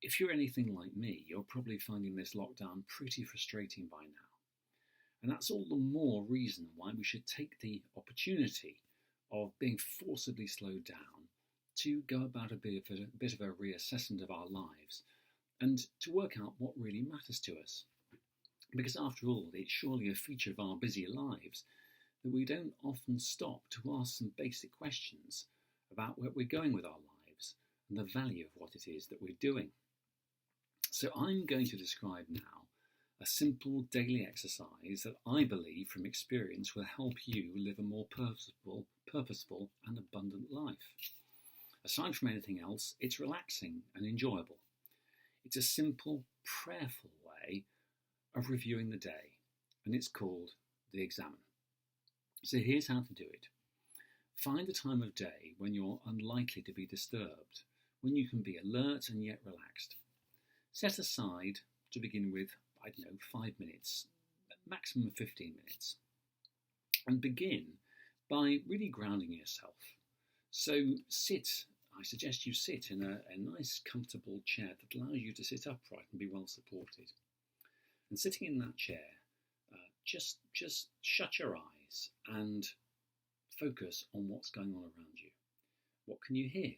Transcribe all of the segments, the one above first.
If you're anything like me, you're probably finding this lockdown pretty frustrating by now. And that's all the more reason why we should take the opportunity of being forcibly slowed down to go about a bit of a reassessment of our lives and to work out what really matters to us. Because after all, it's surely a feature of our busy lives that we don't often stop to ask some basic questions about where we're going with our lives and the value of what it is that we're doing. So I'm going to describe now a simple daily exercise that I believe from experience will help you live a more purposeful and abundant life. Aside from anything else, it's relaxing and enjoyable. It's a simple, prayerful way of reviewing the day, and it's called the Examen. So here's how to do it. Find a time of day when you're unlikely to be disturbed, when you can be alert and yet relaxed. Set aside, to begin with, 5 minutes, maximum 15 minutes. And begin by really grounding yourself. So I suggest you sit in a nice comfortable chair that allows you to sit upright and be well supported. And sitting in that chair, just shut your eyes and focus on what's going on around you. What can you hear?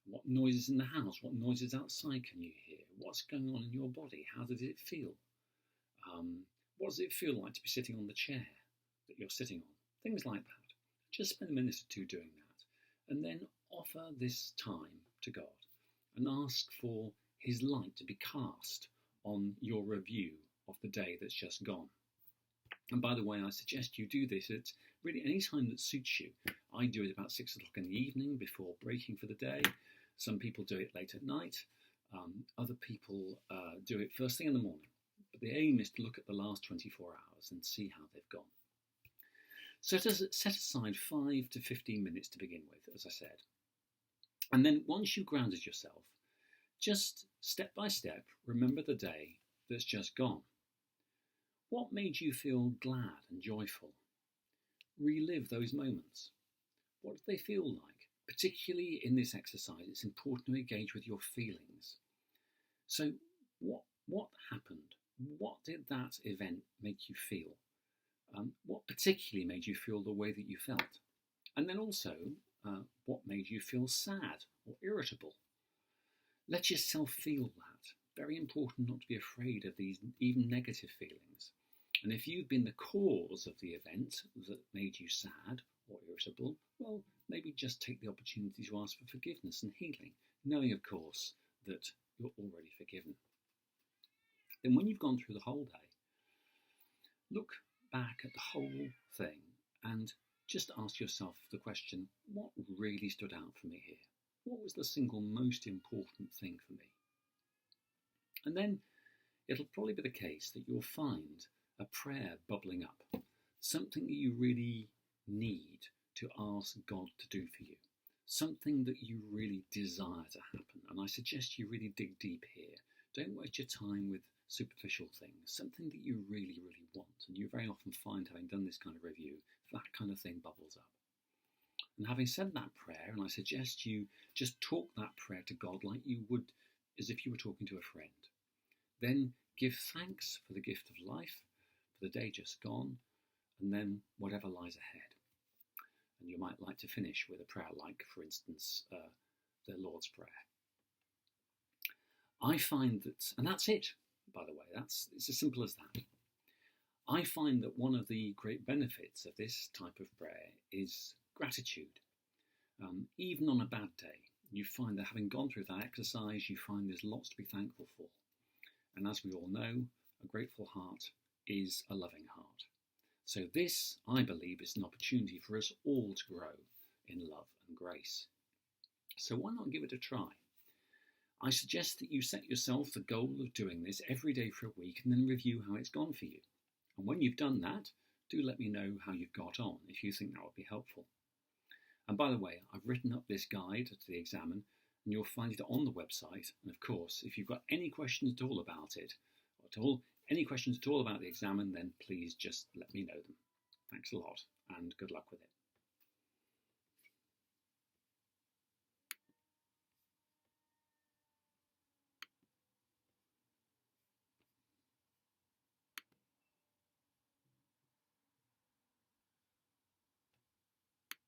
What noises in the house? What noises outside can you hear? What's going on in your body? How does it feel? What does it feel like to be sitting on the chair that you're sitting on? Things like that. Just spend a minute or two doing that. And then offer this time to God and ask for His light to be cast on your review of the day that's just gone. And by the way, I suggest you do this at really any time that suits you. I do it about 6 o'clock in the evening before breaking for the day. Some people do it late at night. Other people do it first thing in the morning. But the aim is to look at the last 24 hours and see how they've gone. So set aside 5 to 15 minutes to begin with, as I said. And then once you've grounded yourself, just step by step, remember the day that's just gone. What made you feel glad and joyful? Relive those moments. What did they feel like? Particularly in this exercise, it's important to engage with your feelings. So what happened? What did that event make you feel? What particularly made you feel the way that you felt? And then also, what made you feel sad or irritable? Let yourself feel that. Very important not to be afraid of these even negative feelings. And if you've been the cause of the event that made you sad or irritable, well, maybe just take the opportunity to ask for forgiveness and healing, knowing, of course, that you're already forgiven. Then when you've gone through the whole day, look back at the whole thing and just ask yourself the question, what really stood out for me here? What was the single most important thing for me? And then it'll probably be the case that you'll find a prayer bubbling up, something that you really need to ask God to do for you, something that you really desire to happen. And I suggest you really dig deep here. Don't waste your time with superficial things, something that you really, really want. And you very often find, having done this kind of review, that kind of thing bubbles up. And having said that prayer, and I suggest you just talk that prayer to God like you would as if you were talking to a friend. Then give thanks for the gift of life, for the day just gone, and then whatever lies ahead. And you might like to finish with a prayer like, for instance, the Lord's Prayer. I find that, and that's it, by the way, it's as simple as that. I find that one of the great benefits of this type of prayer is gratitude. Even on a bad day, you find that having gone through that exercise, you find there's lots to be thankful for. And as we all know, a grateful heart is a loving heart. So this, I believe, is an opportunity for us all to grow in love and grace. So why not give it a try? I suggest that you set yourself the goal of doing this every day for a week and then review how it's gone for you. And when you've done that, do let me know how you've got on if you think that would be helpful. And by the way, I've written up this guide to the Examen and you'll find it on the website. And of course, if you've got any questions at all about it, any questions at all about the Examen, then please just let me know them. Thanks a lot and good luck with it.